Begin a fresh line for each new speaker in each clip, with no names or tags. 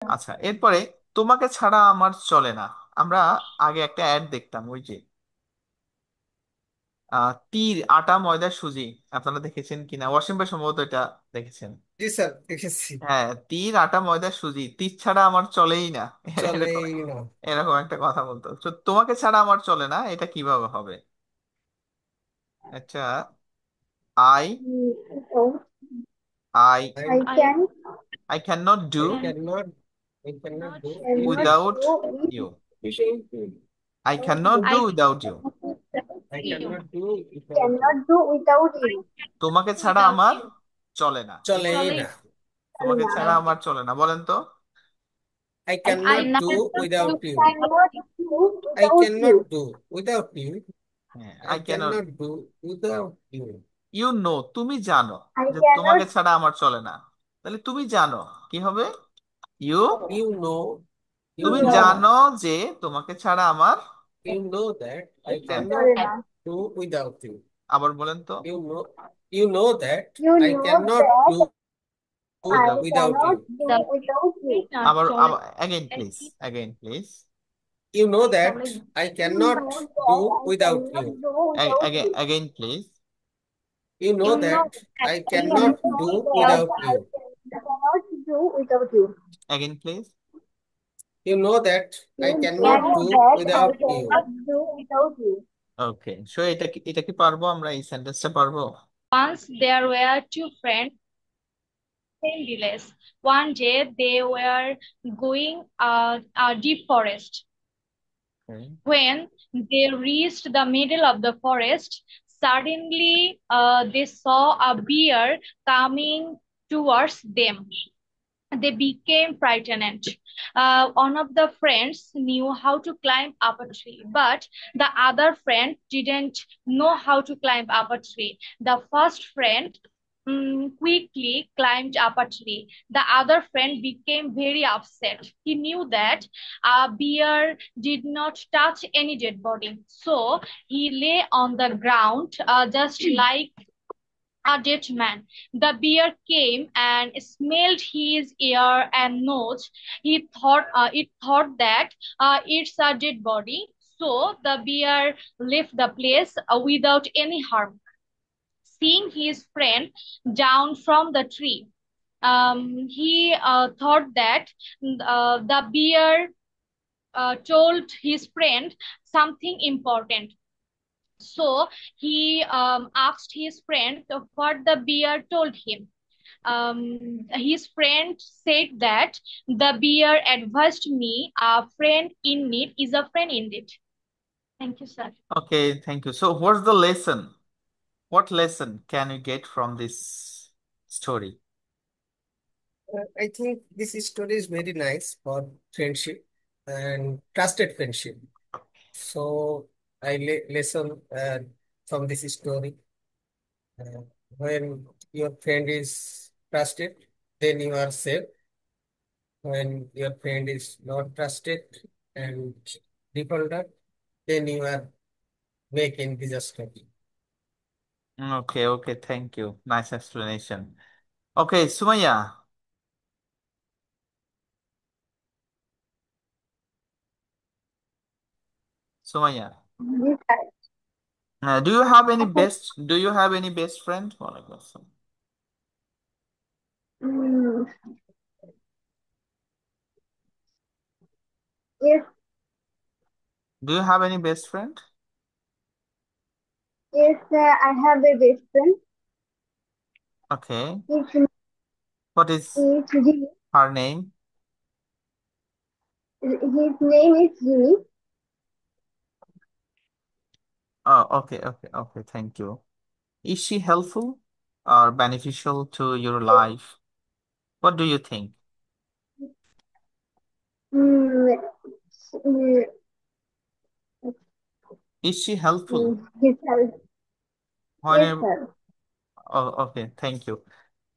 আচ্ছা, এরপরে তোমাকে ছাড়া আমার চলে না। আমরা আগে একটা অ্যাড দেখতাম, ওই যে তীর আটা ময়দা সুজি। আপনারা দেখেছেন কিনা, ওয়াসিম ভাই সম্ভবত এটা দেখেছেন।
জি স্যার, দেখেছি।
হ্যাঁ, তীর আটা ময়দা সুজি, তীর ছাড়া আমার চলেই না। এরকম
চলেই না।
এরকম একটা কথা বলতো। তো তোমাকে ছাড়া আমার চলে না, এটা কিভাবে হবে? আচ্ছা, I
So
I
I
I can
I can not do
I can not I can not do it
cannot
without
do
you.
it
I can
without
not
you.
Do
I
without you.
I can not do without you.
Cannot do without you.
তোমাকে ছাড়া
without
আমার
you.
চলে না।
চলেই
Solid
না।
তোমাকে ছাড়া
Cannot
আমার চলে না, বলেন তো।
I
I
can not
cannot
do
do
without you.
without you.
I
do
can not
without
do without you.
হ্যাঁ,
I
I
can
can.
Not do without you.
You know, তুমি জানো
you. I
যে তোমাকে
cannot.
ছাড়া আমার চলে না। তাহলে তুমি জানো কি হবে? ইউ,
ইউ নো ইউ
তুমি
নো
No.
জানো যে তোমাকে ছাড়া আমার।
You know that I can
হ্যাঁ,
not
Sorry, na.
Do without you.
আবার বলেন তো।
You know that
You
I can
know
not do
that I
without.
Without you.
cannot do
Without
without you.
not
আবার
solid.
আবার again please, again please.
You know that
Solid.
I can
You
not
know
do
that I
without you.
cannot do without
again
you.
Again please.
You know
You know
that
that
I
I
You
cannot
cannot
know
do
that
without
I
you.
cannot do without you.
Again please.
You know that I
You
cannot
know
do
that I
without you.
cannot do without you.
Okay, so এটা কি পারবো আমরা, এই সেন্টেন্সটা পারবো?
once there were two friends in village. One day they were going a deep forest.
Okay.
When they reached the middle of the forest, suddenly they saw a bear coming towards them. They became frightened. One of the friends knew how to climb up a tree, but the other friend didn't know how to climb up a tree. The first friend quickly climbed up a tree. The other friend became very upset. He knew that a bear did not touch any dead body, so he lay on the ground just like a dead man. The bear came and smelled his ear and nose. It thought that it's a dead body. So the bear left the place without any harm. Seeing his friend down from the tree, he thought that the bear told his friend something important. So he asked his friend what the bear told him. His friend said that the bear advised me a friend in need is a friend indeed. Thank you, sir.
Okay, thank you. So what's the lesson? What lesson can you get from this story?
I think this story is very nice for friendship and trusted friendship. So I lesson from this story. Uh, when your friend is trusted, then you are safe. When your friend is not trusted and defaulted, then you are making disaster.
Okay okay, thank you, nice explanation. Okay, Sumaiya, Sumaiya,
Yes, sir.
Do you have any best friend? ওয়ালাইকুম আসসালাম।
Mm, yes,
do you have any best friend?
yes, I have a best friend.
Okay,
His
what is
name is Jimmy.
Her name?
His name is Jimmy.
Okay okay okay, thank you. Is she helpful or beneficial to your life? What do you think?
Mm, mm,
Is she helpful?
his help.
When
Yes,
you...
sir.
Oh, okay, thank you.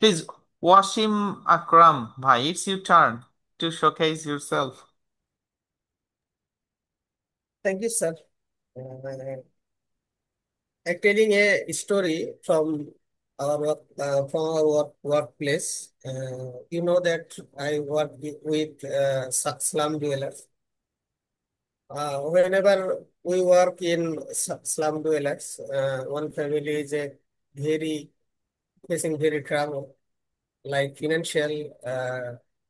Please, Washim Akram, bhai, it's your turn to showcase yourself.
Thank you, sir. I'm telling a story from our work, from our workplace. You know that I work with slum dwellers. Whenever we work in slum dwellers, one family is a very facing very trouble, like financial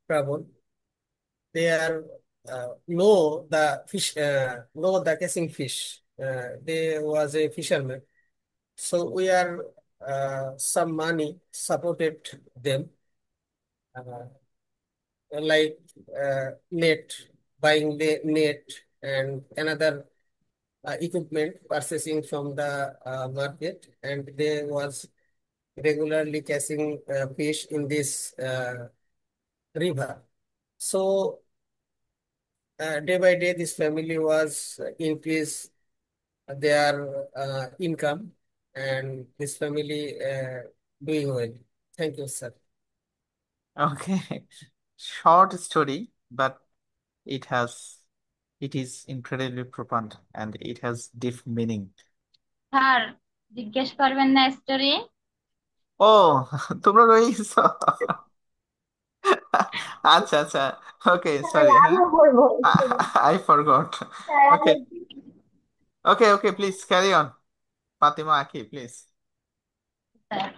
trouble. They are know the fish, know the catching fish. They was a fisherman, so we are some money supported them, uh, like net, buying the net and another equipment purchasing from the market, and they was regularly catching fish in this river. So day by day, this family was increase their income, and this family doing well. Thank you, sir.
Okay. Short story, but it has it is incredibly profound and it has deep meaning.
Sir জিজ্ঞেস করবেন না story?
ও, তোমরা রয়ে গেছো। আচ্ছা আচ্ছা, ওকে,
sir
sorry, হ্যাঁ,
আমিও বলবো।
I forgot.
Sir
okay, okay, okay, please carry on, Fatima আকি, please.
Sir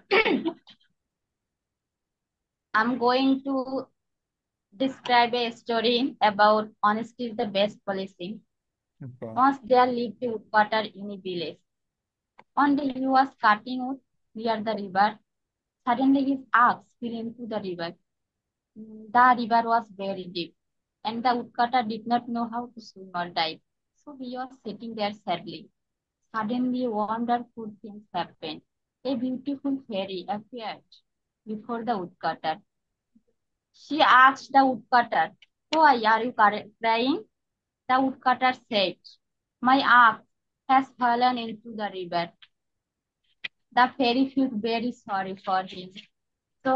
I'm going to describe a story about honesty is the best policy.
Okay,
Once there lived a woodcutter in a village. One day he was cutting wood near the river. Suddenly his axe fell into the river. The river was very deep, and the woodcutter did not know how to swim or dive. So he was sitting there sadly. Suddenly, wonderful things happened. A beautiful fairy appeared before the woodcutter. She asked the woodcutter, "Why are you crying?" The woodcutter said, "My axe has fallen into the river." The fairy felt very sorry for him. So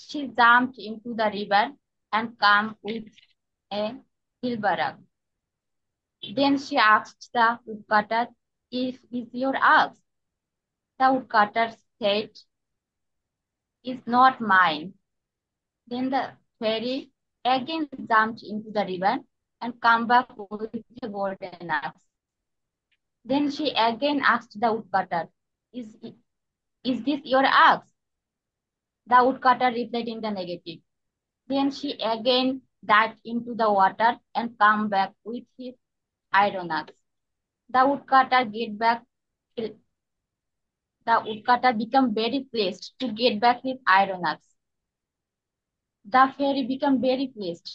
she jumped into the river and came with a silver. Then she asked the woodcutter, "If is your axe?" The woodcutter said, "It's not mine." Then the fairy again jumped into the river and came back with a golden axe. Then she again asked the woodcutter, is this your axe?" The woodcutter replied in the negative. Then she again dived into the water and came back with his iron axe. The woodcutter get back. The woodcutter became very pleased to get back his iron axe. The fairy became very pleased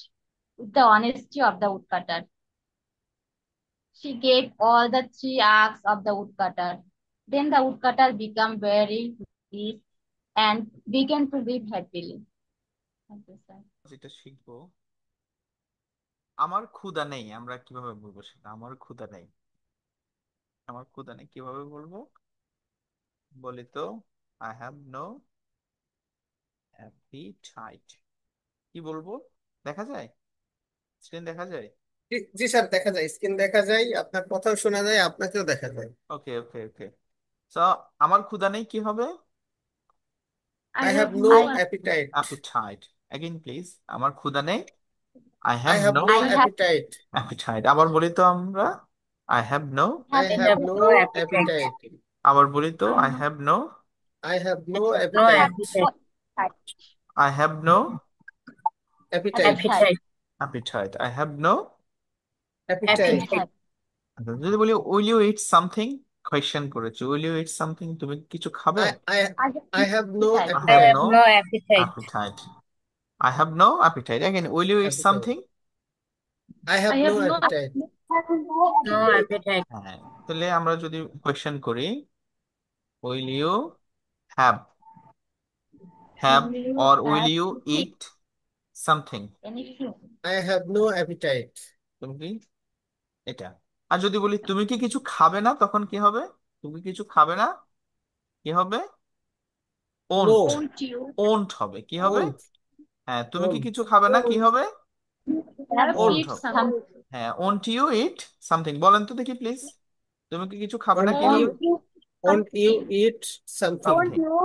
with the honesty of the woodcutter. She gave all the three axes of the woodcutter. Then the woodcutter became very rich and began to live happily. Thank you, sir.
যেটা শিখবো, আমার ক্ষুধা নেই, আমরা কিভাবে বলবো সেটা? আমার ক্ষুধা নেই, আমার ক্ষুধা নেই কিভাবে বলবো বলি তো? I have no appetite. কি বলবো? দেখা যায়, স্ক্রিন দেখা যায়?
জি জি, স্যার, দেখা যায়, স্ক্রিন দেখা যায়, আপনার কথাও শোনা যায়, আপনাকেও দেখা যায়।
ওকে, ওকে, ওকে। সো আমার ক্ষুধা নেই কি হবে?
I
I
have
have
no
no
appetite.
Appetite. Again please, আমার ক্ষুধা নেই, I
I
have
have
no
no
I have
appetite.
Appetite. আবার বলি তো আমরা, I have no.
I
have
have
no
no
appetite.
appetite.
আবার বলি তো,
I
I
have
have no
I have
I
no
have no
appetite.
appetite.
I have no
Appetite.
Appetite.
Appetite. I have no.
Appetite.
Appetite.
যদি বলি will you eat something, question করেছি, will you eat something, তুমি কি কিছু খাবে?
I I
I have
I
no
have no
appetite.
I have
appetite.
no
no appetite.
appetite. I have no appetite. Again, will you eat
Appetite.
something?
I have
I
no
have no
appetite.
No appetite.
হ্যাঁ, তাহলে আমরা যদি question করি, will you have
will you
or will
have
you
Anything.
eat something?
Anything.
I have no appetite.
তুমি কি এটা? আর যদি বলি তুমি কি কিছু খাবে না, তখন কি হবে? তুমি কিছু খাবে না, কি হবে? Won't.
No.
won't you
won't হবে, কি হবে?
Won't.
হ্যাঁ, তুমি কি কিছু
Won't.
খাবে না, কি হবে?
have
won't
Won't.
eat
হবে।
something?
হ্যাঁ, ওন্ট ইউ ইট সামথিং, বলেন তো দেখি প্লিজ, তুমি কি কিছু খাবে না,
Won't
কি
you
হবে?
Won't you
won't you
Something.
eat something?
won't
something.
you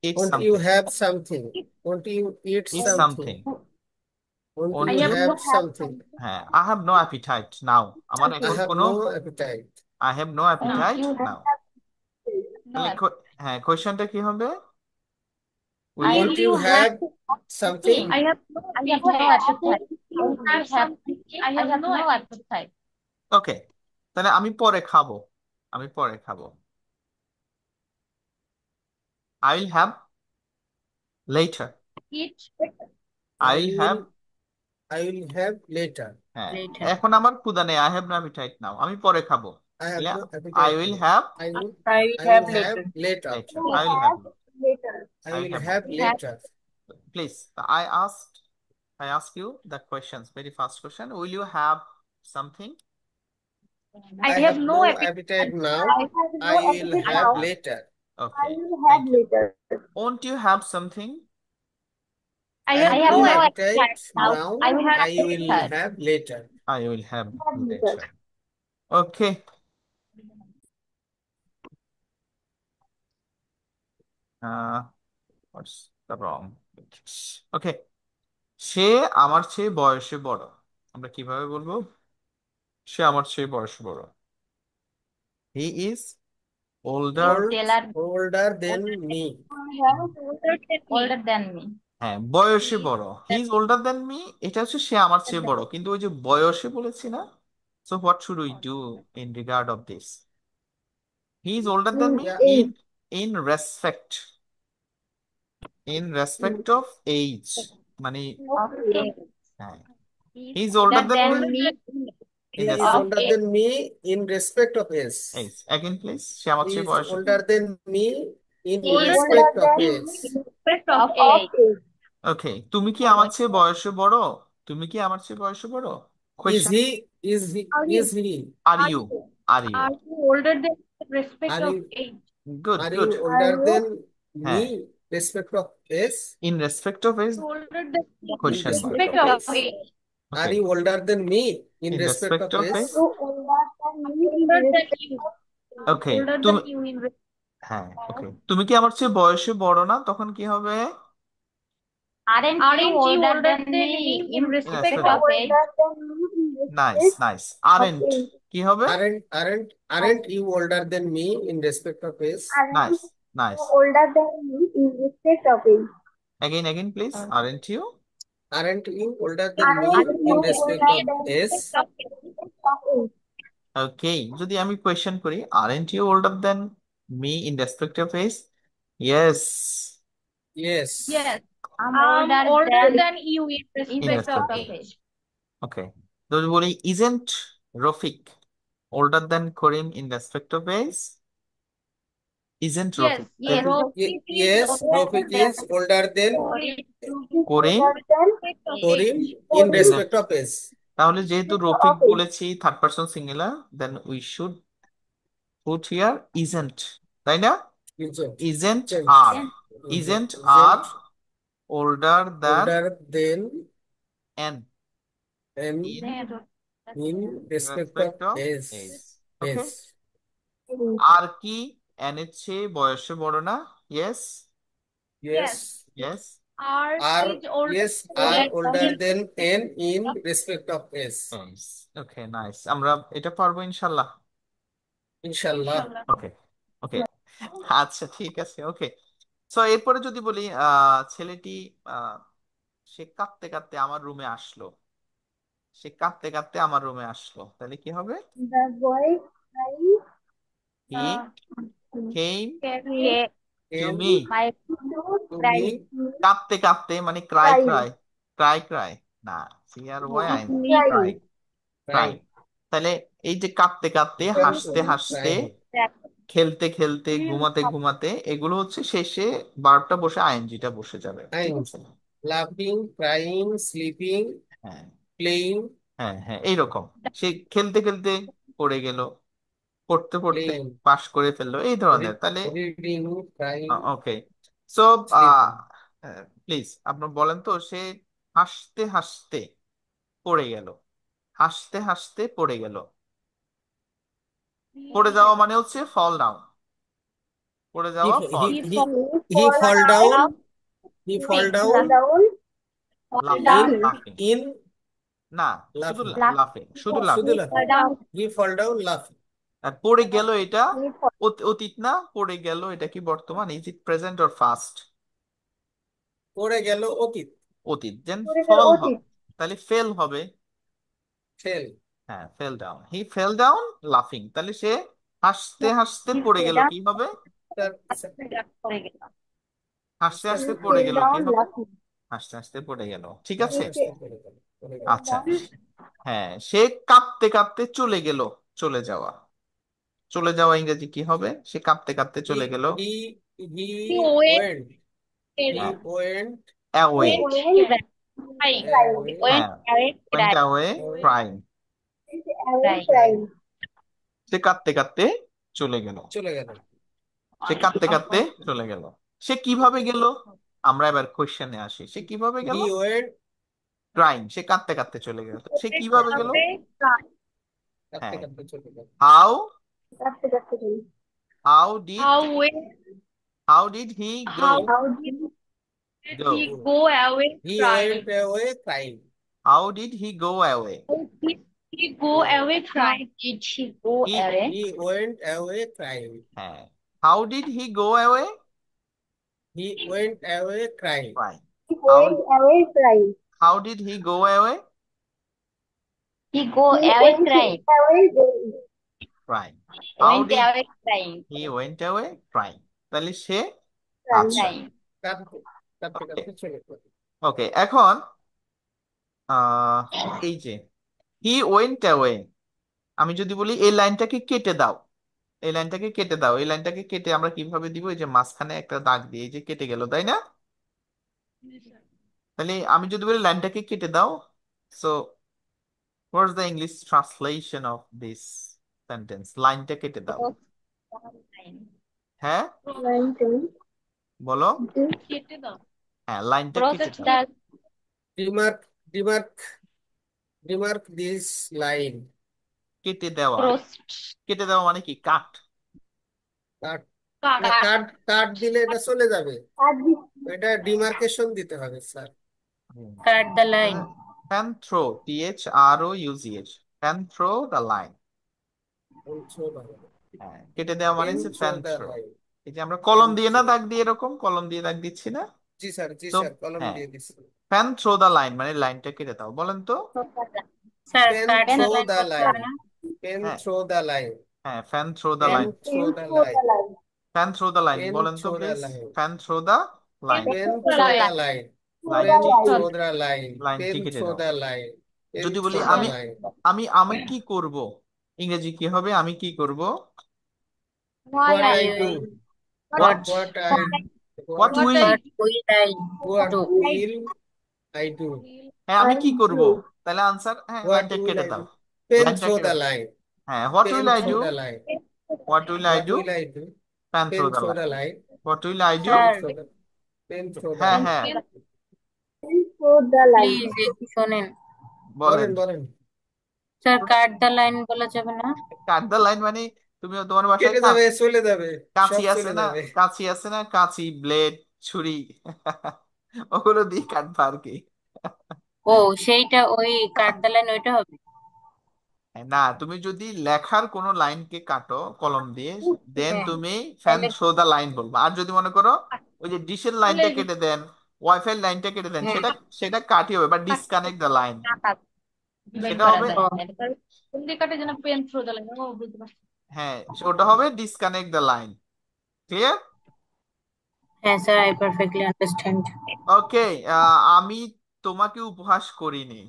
Eat
Won't you
something.
have something? Won't you eat
Eat
something?
something.
Won't
Won't
I
you
have
you?
have
no
something?
হ্যাঁ, I have no appetite now. আমার
I
এখন
have
কোনো
no appetite.
I have no
Won't
appetite
you
now.
no
তাহলে হ্যাঁ, কোয়েশ্চনটা কি হবে? Will
Will
you?
Won't
you
you
have
have something?
I have no
I have no
appetite.
appetite.
You
Won't you
have
have
something.
I have no appetite.
ওকে, তাহলে আমি পরে খাবো। আমি পরে খাবো। I will have later.
Eat
I
I
will have
will I will have later.
হ্যাঁ,
later.
এখন আমার ক্ষুধা নেই। I have no appetite now. আমি পরে খাবো।
I have
তাহলে
no
I
appetite
will
now.
have
I will
I will
I
have
will have
later.
later.
later.
You
I will have
have later.
I
I will
will
have
have
later.
later.
Please, I ask you the questions. Very fast question. Will you have something?
I
I
have
have
no
no
appetite.
appetite now.
I have no
I will
appetite
have
now.
later.
I
Okay,
will have
thank you.
later.
Won't you have something?
I
I
have
have
have
no
no
no
appetite
appetite now.
now.
I will have
I will
later.
have later.
I will have
Have later.
later. Okay. Uh, what's the wrong? Okay. সে আমার চেয়ে বয়সে বড়। আমরা কিভাবে বলবো? সে আমার চেয়ে বয়সে বড়। He is older.
Older than me.
Older than me.
হ্যাঁ, বয়সে বড়। হি ইজ ওল্ডার দেন মি, এটা হচ্ছে সে আমার চেয়ে বড়, কিন্তু ওই যে বয়সে বলেছি না। So what should we do in regard of this? He is older than me
Yeah.
In
Age.
In respect, in respect of age, মানে
Okay.
হ্যাঁ,
He
he
is
is older
older
than
than
me
me
in
He is
respect
older
of
than me in respect of age.
Age. Again please, সে আমার
He
চেয়ে
is
বয়সে।
older than me in
He is
respect
older
of
than
age.
me
respect
of
of
of
age.
age.
ওকে, তুমি কি আমার চেয়ে বয়সে বড়? তুমি কি আমার চেয়ে বয়সে বড়?
Is
question.
he? Is he?
Are you
Is he?
Are you? Are you?
are you older than respect
Are
of
you?
age?
Good
Are
good.
you
Are
older
you?
than
হ্যাঁ,
me? Respect of age.
In respect of age
Older than
In
question mark.
respect
respect
of
of
age.
age.
Are
Okay,
you older than me in
in
respect
respect
of
of
age?
age.
You older than me in
Older than
respect
you.
of age.
Okay,
Older
তুমি
than you in respect.
হ্যাঁ, ওকে, তুমি কি আমার চেয়ে বয়সে বড় না? তখন কি হবে?
Aren't
Aren't
you
you
older
older
than
than
me
me
in
in
respect
respect
of
of-
age?
Older than me in
nice
respect
nice.
of
aren't
age.
কি হবে?
Aren't you older than me in respect of age?
Aren't
nice
you
nice.
older than me in respect of age?
Again please. Aren't you?
Aren't you older than me
Aren't you
in
older
respect of
than me
age?
Respect of age.
in respect of age?
Okay, যদি আমি question করি, aren't you older than me in respect of age? Yes,
Yes.
Yes.
I'm
I'm
older
older
than
than you in
in
respect
respect
of
of
age.
age.
okay. যদি বলি isn't Rafik older than Karim in respect of age? Isn't
Yes.
Rafik?
Yes.
তাহলে
Rofik is
Yes,
older
Rofik
than
is older than
Karim
Is
Karim?
older than
respect of
Karim
age.
in
Karim.
respect of age.
তাহলে যেহেতু
Respect
Rafiq
of age.
বলেছি third person singular, then we should put here isn't, তাই না?
Isn't.
Isn't
Isn't.
আর, isn't আর older than
older than
n
and
in
in respect
respect
of
of
age.
age. Okay,
Age.
আর কি n এর চেয়ে বয়সে বড় না? Yes,
Yes.
yes.
R
Are
is older
yes
than
are older
in
than n
respect
in
of
respect of age.
Yes. Okay, nice. আমরা এটা পারবো ইনশাল্লাহ।
Inshallah.
inshallah.
ওকে ওকে, আচ্ছা ঠিক আছে। ওকে, সো এরপরে যদি বলি ছেলেটি আহ, সে কাঁদতে কাঁদতে আমার রুমে আসলো। সে কাঁদতে কাঁদতে আমার রুমে আসলো, তাহলে কি হবে?
The boy cries
He came
Came
to
Came
me.
My
to
to
cry.
me
কাঁদতে কাঁদতে মানে cry
crying.
Cry, cry cry না, C R Y I
Crying.
Cry cry.
crying.
তাহলে এই যে কাঁদতে কাঁদতে,
Came
হাসতে
to me
হাসতে,
crying.
খেলতে খেলতে, ঘুমাতে ঘুমাতে, এগুলো হচ্ছে শেষে ভার্বটা বসে আইএনজিটা বসে যাবে, ঠিক
Crying.
আছে?
Laughing, crying, sleeping,
হ্যাঁ
playing,
হ্যাঁ হ্যাঁ, এইরকম। সে খেলতে খেলতে পড়ে গেল, পড়তে পড়তে
playing,
পাশ করে ফেললো, এই ধরনের। তাহলে
reading, crying,
okay, so
sleeping.
Please আপনার বলেন তো, সে হাসতে হাসতে পড়ে গেল। হাসতে হাসতে পড়ে গেল, পড়ে যাওয়া মানে হচ্ছে ফল ডাউন। পড়ে
He
যাওয়া
f-
fall.
he
He
he
fall
he
Fall
fall
down.
down.
down,
He fall
laughing.
Fall
down
down.
লাফিং
in
Laughing.
লাফিং
in
না, শুধু
laughing.
Laugh.
লাফিং, শুধু
শুধু
লাফিং।
He
laughing.
fall
Down.
down.
He fall down laughing.
আর পড়ে গেল, এটা
He fall.
অতীত না, পড়ে গেল এটা কি বর্তমান? Is it present or fast?
পড়ে গেল অতীত।
অতীত। দেন
পড়ে গেল
ফল
অতীত।
হবে, তাহলে ফেল হবে।
ফেল।
হ্যাঁ, ফেল ডাউন, হি ফেল ডাউন লাফিং, তাহলে সে হাসতে হাসতে
He
পড়ে
fell
গেল,
down.
কি হবে?
তার
পড়ে গেল।
হাসতে
আস্তে
He
হাসতে
আস্তে
পড়ে
পড়ে
fell
গেল,
গেল।
কি
down
হবে?
laughing.
হাসতে হাসতে পড়ে গেল, ঠিক আছে।
আস্তে
He
আস্তে পড়ে গেল। পড়ে গেল।
fell
আচ্ছা,
down.
হ্যাঁ, সে কাঁপতে কাঁপতে চলে গেল। চলে যাওয়া, চলে যাওয়া ইংরেজি কি হবে? সে কাঁপতে কাঁপতে
He
চলে গেল।
he he
He went.
went. He
হ্যাঁ,
went
away.
He
Went
went
crying.
crying.
away.
Went
হ্যাঁ,
away
went
crying.
away
Away
crying।
Went away
Crying.
crying.
সে কাঁদতে কাঁদতে চলে গেল।
চলে গেল।
সে কাঁদতে কাঁদতে চলে গেল। সে কিভাবে গেল? আমরা এবার কোশ্চেনে আসি, সে কিভাবে গেল?
He went
ক্রাইং, সে কাঁদতে কাঁদতে চলে গেল, সে
Went
কিভাবে গেল?
away crying.
কাঁদতে
হ্যাঁ,
কাঁদতে চলে গেল।
হাউ
কাঁদতে কাঁদতে চলে।
How did
How went,
how did he go?
how
How did
did
go,
he go away
He
crying?
went away crying.
How did he go away?
How did he go
Go.
away
How
crying?
did he go
he,
away?
He went away crying.
হ্যাঁ, how did he go away
He went away crying.
Crying.
he
how
went away crying?
How did he go away
He go
He
away
went
crying.
away crying.
Crying? How
Went
did
away crying.
He went away crying, তাহলে সে, আচ্ছা,
Crying.
কাঁদতে কাঁদতে
ওকে,
কাঁদতে চলে গেল।
ওকে। এখন আহ এই যে হি ওয়েন্ট অ্যাওয়ে, আমি যদি বলি এই লাইনটাকে কেটে দাও, এই লাইনটাকে কেটে দাও, এই লাইনটাকে কেটে আমরা কিভাবে দিব? এই যে মাঝখানে একটা দাগ দিয়ে, এই যে কেটে গেল, তাই না? তাহলে আমি যদি বলি লাইনটাকে কেটে দাও, so what's the English translation of this sentence? লাইনটা কেটে দাও।
Cross the line.
হ্যাঁ,
19.
বলো।
কেটে দাও।
হ্যাঁ, লাইনটা
Cross
কেটে দাও।
the
Remark, remark, remark this line.
কেটে দেওয়া,
crossed.
কেটে দেওয়া মানে কি? কাট।
কাট
কাট।
না, কাট কাট দিলে এটা চলে যাবে।
At the
এটা ডিমার্কেশন দিতে হবে sir.
Cut the line.
Can through, THROUGH, can through the line. হ্যাঁ, কেটে দেওয়া মানে হচ্ছে ফ্যান থ্রো। এই যে আমরা কলম দিয়ে না দাগ দিয়ে, এরকম কলম দিয়ে দাগ দিচ্ছি না?
জি স্যার, জি
তো
স্যার, কলম
হ্যাঁ,
দিয়ে দিচ্ছি।
ফ্যান থ্রো দ্য লাইন মানে লাইনটা কেটে দাও। বলেন তো।
Sir,
pen
cut the
through
line
the
করতে
লাইন।
হবে না?
পেন
হ্যাঁ,
থ্রো দ্য লাইন।
হ্যাঁ, fan through the
pen
line.
Through
pin
the
through
line.
the line.
Fan through the line
pen
বলেন তো
through the
please.
Line.
Fan through the line.
Pen
Through
through
the
the
line.
Line.
Through
pen
the
through
line.
The line.
লাইনটি
pen
কেটে
through
দাও।
The line. Pen
যদি
throw
বলি
the
আমি,
line.
আমি কি করব, ইংরেজি কি হবে? আমি কি করব?
Why
What
are
I
You
do.
What
What I
what
what
what
will,
I
what will I
what
do?
will I do?
হ্যাঁ, আমি
I
কি করব?
do.
তাহলে আনসার, হ্যাঁ,
What
লাইনটা
will
কেটে
I
দাও,
do? Pen
লাইনটা
through
কেটে
the
দাও।
line.
হ্যাঁ, what
Pen
will I do,
through the line.
What will I
What
do,
will I do?
Fan through
Pen
the
through
line,
the line.
What will I do.
Pen
Sir,
through the pen through the
হ্যাঁ,
line.
হ্যাঁ,
Pin through the line.
please একটু শোনেন।
বলেন।
বলেন বলেন।
Sir cut the line বলা যাবে না?
কাট দ্য লাইন মানে তুমি তোমার বাসায়
কেটে যাবে, চলে যাবে,
কাঁচি
সব
আছে
চলে
না,
যাবে।
কাঁচি আছে না, কাঁচি, ব্লেড, ছুরি, ওগুলো দিয়ে কাটবা আর কি।
ও সেইটা ওই কাট দ্য লাইন ওইটা হবে।
না, তুমি যদি লেখার কোনো লাইনকে কাটো কলম দিয়ে, দেন
হ্যাঁ
তুমি ফ্যান
তাহলে
থ্রো দা লাইন বলবা। আর যদি মনে করো ওই যে ডিশের লাইনটা কেটে দেন, ওয়াইফাই লাইনটা কেটে দেন,
হ্যাঁ
সেটা সেটা কাটি হবে, বা ডিসকানেক্ট দ্য লাইন,
ডিভাইড
সেটা
করা
হবে।
যায়।
ও
কোন দিকে কাটে যেন পেন থ্রু দিলাম। ও বুঝতে পারছি।
হ্যাঁ, ওটা হবে ডিসকানেক্ট দ্য লাইন। ক্লিয়ার?
হ্যাঁ স্যার, আই পারফেক্টলি আন্ডারস্ট্যান্ড।
ওকে। আমি তোমাকে উপহাস করিনি,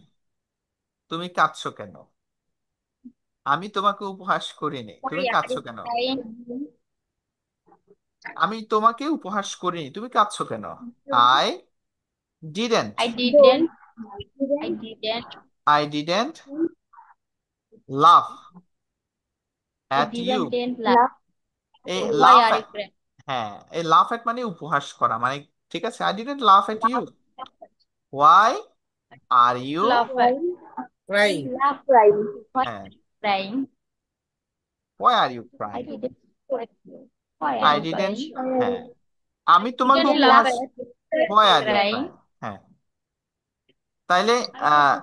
তুমি কাঁদছো কেন? আমি তোমাকে উপহাস করিনি,
Why
তুমি
are
কাঁদছো
you
কেন?
crying?
আমি তোমাকে উপহাস করিনি, তুমি কাঁদছো কেন? I didn't,
I didn't
Don't.
I
Didn't
didn't
I didn't laugh
I
at you.
didn't laugh.
laugh.
এই
Why
লাফ,
are you crying?
হ্যাঁ, এই লাফ এট মানে উপহাস করা মানে, ঠিক আছে। I didn't laugh at you, why are you,
Laugh
Why?
at.
Crying.
Laugh crying.
Why
হ্যাঁ,
are you crying?
Why are you
I
crying.
didn't correct you. Why
I
are you
didn't,
crying?
হ্যাঁ আমি তোমাকে
Didn't
উপহাস,
laugh.
Why are you
Crying?
Crying, হ্যাঁ তাইলে আহ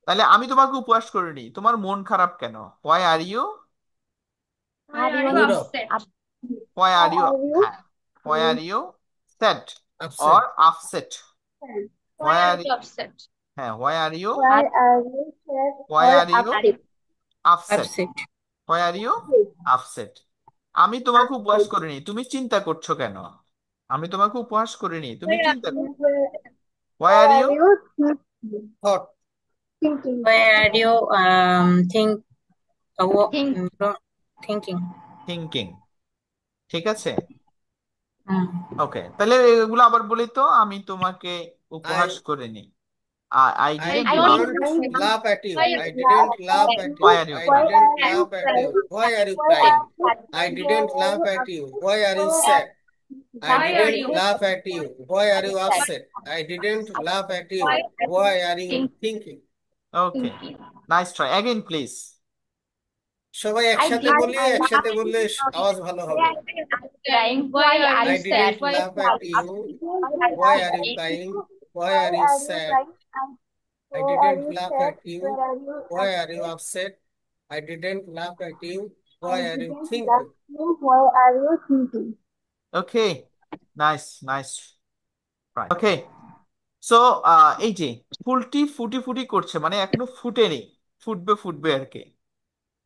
তাইলে আমি তোমাকে উপহাস করিনি, তোমার মন খারাপ কেন? Why are you,
Why are you
Mood off.
upset?
Why
Why
are you,
are you
হ্যাঁ why are you sad or
Upset.
Upset,
sad?
Why
why
are
are,
you upset?
হ্যাঁ why are you,
Why are you sad
why
or
are you
upset?
Upset,
Upset.
Why are you
Upset.
Upset. আমি তোমাকে উপহাস
Upset.
করিনি, তুমি চিন্তা করছো কেন? আমি তোমাকে উপহাস করিনি, তুমি
Why are
চিন্তা
you
করছো।
Why
why are
are
you,
you thinking?
Thought.
Thinking.
Where are you
Think.
thinking?
Thinking, ঠিক আছে।
Hmm.
ওকে, তাহলে এগুলো আবার বলি তো, আমি তোমাকে উপহাস
I
করিনি, I
I
didn't
I
love,
don't
don't laugh at you.
why
I
you
didn't laugh at you.
Why are you
I
Why
crying,
didn't
are you
laugh at you.
crying?
Why are you
Why
crying?
are you
I
Why
didn't
are
laugh
you
at you.
upset?
Why are you
Why
sad? I
why are
didn't
you
laugh at you. Why are you upset? I didn't laugh at you.
why
Why are you
Think.
thinking?
Okay nice try again please.
সবাই
I
একসাথে
did
বলি,
laugh
একসাথে
at
বললে
you.
আওয়াজ ভালো
Why
হবে।
are you crying?
why
Why
are
are
I
you
you
sad?
didn't
why
laugh at you.
didn't
Why
laugh
are you
at
crying?
you?
Why
Why
are you
are you
sad?
crying?
I
Why are
didn't
you
laugh
sad?
at you.
Where are you
Why are you
upset?
upset? I didn't laugh at you.
I
Why are you
didn't laugh
thinking?
at you. Why are you thinking?
Okay nice nice try. Okay so এই যে ফুলটি ফুটি ফুটি করছে মানে এখনো ফুটেনি, ফুটবে ফুটবে আর কি,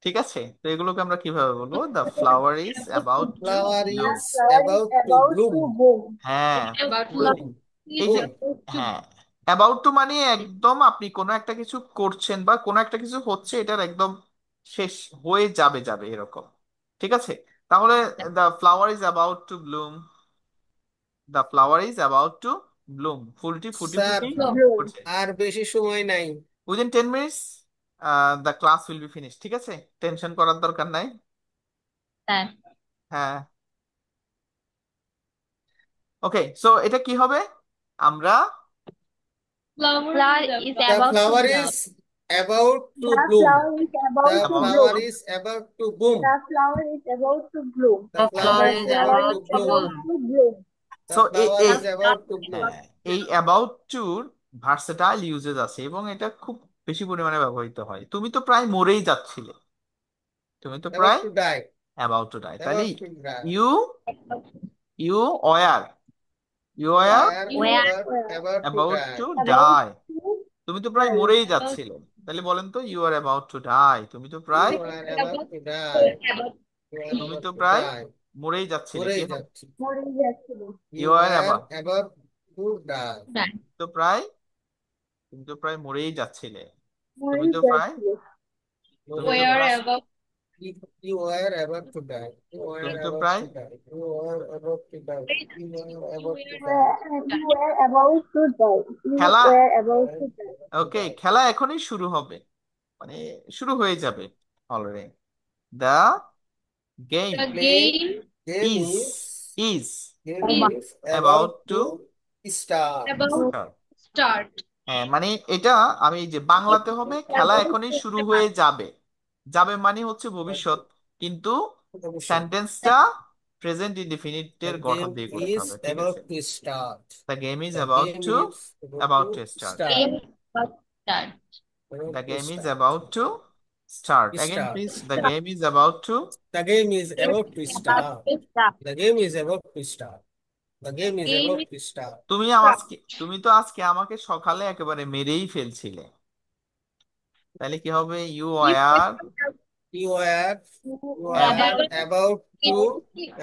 ঠিক আছে। তো এগুলোকে আমরা কিভাবে বলবো? The flower is about to
Flower
bloom,
is
Flower is
about to
about to
bloom.
bloom.
হ্যাঁ
about
full,
love
Bloom.
is
এই যে,
Boom.
হ্যাঁ অ্যাবাউট টু মানে একদম আপনি কোনো একটা কিছু করছেন বা কোনো একটা কিছু হচ্ছে, এটার একদম শেষ হয়ে যাবে যাবে এরকম, ঠিক আছে। তাহলে the flower is about to bloom, the flower is about to bloom, ফুলটি ফুটি
স্যার,
ফুটি
love
Bloom.
ফুটছে।
আর বেশি সময় নাই।
Within 10 minutes the class will be finish, ঠিক আছে, টেনশন করার দরকার নাই।
Sir.
হ্যাঁ ওকে সো এটা কি হবে? আমরা
flower
Flower
is
is
The
about to
flower
bloom.
is about to
The
bloom.
flower is about
The
to
about
flower
bloom.
is about to boom.
The flower is about to bloom.
The
The
flower
flower
The
is
is
flower
about
about
is
to
to
bloom.
about
bloom.
to bloom.
The
so
flower is about to bloom.
হ্যাঁ এই about tour versatile uses আছে এবং এটা খুব বেশি পরিমাণে ব্যবহৃত হয়। তুমি তো প্রায় মরেই যাচ্ছিলে, তুমি তো
About
প্রায়
to die.
About to die, তাহলে
About to die.
You you were you
You
were
are
you
Where
about to
about
die.
To
About
die,
to
তুমি তো প্রায়
die.
মরেই
about
যাচ্ছিলে, তাহলে বলেন তো you are about to die, তুমি তো প্রায়,
You are about to die.
about
You are
তুমি
about
তো
to
প্রায়
die.
মরেই যাচ্ছিলে,
মরেই
কি হবে?
যাচ্ছি।
মরে যাচ্ছিল।
You
You
are
are
about,
about to die.
done.
তো প্রায়, তুমি তো প্রায় মরেই যাচ্ছিলে, তুমি
মরে
তো প্রায়,
যাচ্ছিল।
তুমি তো
where
প্রায়,
about
You were about to die. You were
তুমি তো
about
প্রায়,
to die. You were about to die. You were
you
about to
were
die.
You were about to die. You
খেলা,
were about to die.
ওকে খেলা এখনই শুরু হবে, মানে শুরু হয়ে যাবে already. The game
the
Play
game
game
is
is
is
game
is
is
about
about
to
to start.
about
You
start,
start
হ্যাঁ মানে এটা আমি এই যে বাংলাতে হবে খেলা
about
এখনই
to
শুরু হয়ে
start.
যাবে, যাবে মানে হচ্ছে ভবিষ্যৎ, কিন্তু
অবশ্যই।
সেন্টেন্সটা প্রেজেন্ট
The
ইনডিফিনিটের গঠন
game
দিয়ে করতে
is
হবে, ঠিক
about
আছে।
to start.
The game is
The
about
game
to
is about to
start,
start.
Game is about to start.
About
the
to
game is
start.
About to start, again
Start.
Please, the game is about to,
The game is
Game
about to
is about
start.
to start.
The game is about to start. The game is
game
about
is
to start.
start
তুমি তো আজকে আমাকে সকালে একেবারে মেরেই ফেলছিলে, তাহলে কি হবে? You
you
are
You are
You
you
were
are
about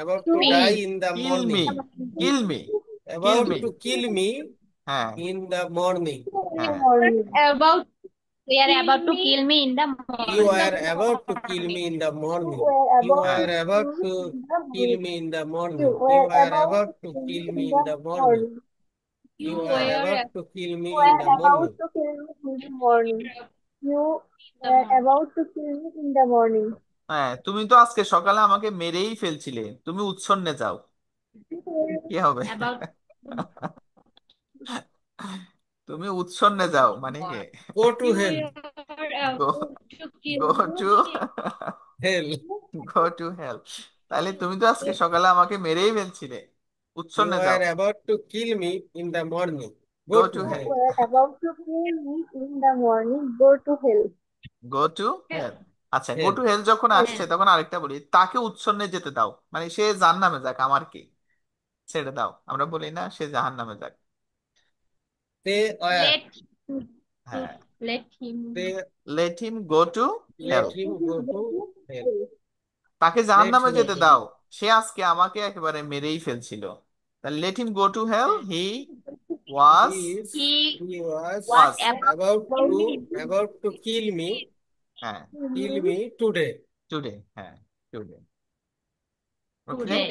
about to
to
die
Me.
in the
kill me,
morning.
Kill me, kill
About
me,
to kill me
হ্যাঁ
in the morning.
in the
হ্যাঁ
morning.
about
They are about to
me
kill me in the
You
morning.
are about to kill me in the
You
morning.
were
You
about
হ্যাঁ
are
to
about
kill
to
me in the
kill
morning.
me in the
You
morning. You
were
are
about
about
to
to
kill me
kill
in
me in
the
the morning.
morning.
you
You are
were
about to kill me
You
in
were
the
about
morning.
to kill me in the morning. You
the
were
morning
about to kill me in the morning.
হ্যাঁ তুমি তো আজকে সকালে আমাকে মেরেই ফেলছিলে, তুমি উচ্ছন্নে যাও, কি হবে?
about
তুমি উচ্ছন্নে যাও মানে কি?
what
Go to
you
hell.
were
go
about to kill
go to
me
Hell.
Go to help, তাহলে তুমি তো আজকে সকালে আমাকে মেরেই ফেলছিলে।
You
উচ্ছন্নে যাও।
were about to kill me in the morning.
Go
Go
to
to
You
hell.
hell.
were about to kill me in the morning. Go to hell.
Go to hell. আচ্ছা, go
Hell.
To hell যখন আসছে
Hell.
তখন আরেকটা বলি, তাকে উচ্ছন্নে যেতে দাও, মানে সে জাহান্নামে যাক, আমার কি, ছেড়ে দাও। আমরা বলি না সে জাহান্নামে যাক?
They were.
Let
হ্যাঁ,
let him
They
let him go to hell.
let him
Let
go
him go
to
to
hell.
hell.
তাকে
Let
জাহান্নামে
him
যেতে
go to.
দাও, সে আজকে আমাকে একেবারে মেরেই ফেলছিল। তাহলে let him go to hell, he was
He
was
was
was
about
about to kill me
হ্যাঁ,
today.
টুডে, হ্যাঁ, টুডে। Okay,
today.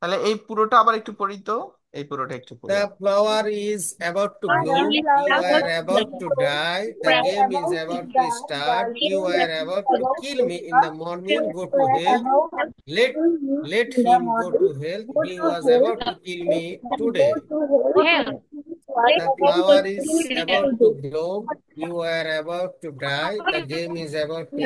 তাহলে এই পুরোটা আবার একটু পড়ি তো, এই পুরোটা একটু পড়ি।
The flower is about to
The
bloom. You
flower
are
is
about to
blown.
die.
You
The
were
game is
about to
about to
die.
start.
The
You
game
are
is
about to
about
kill
to
me in the
start.
morning.
You
Go to
were
hell.
about to
Let
kill me
let
in the
him go
morning.
to hell.
Go
He
to
was
hell.
about to kill me
Then go
today.
to hell.
Hell.
He was
The
about to
flower
kill
is
me
about to
today.
bloom. You are about to die. The game is about to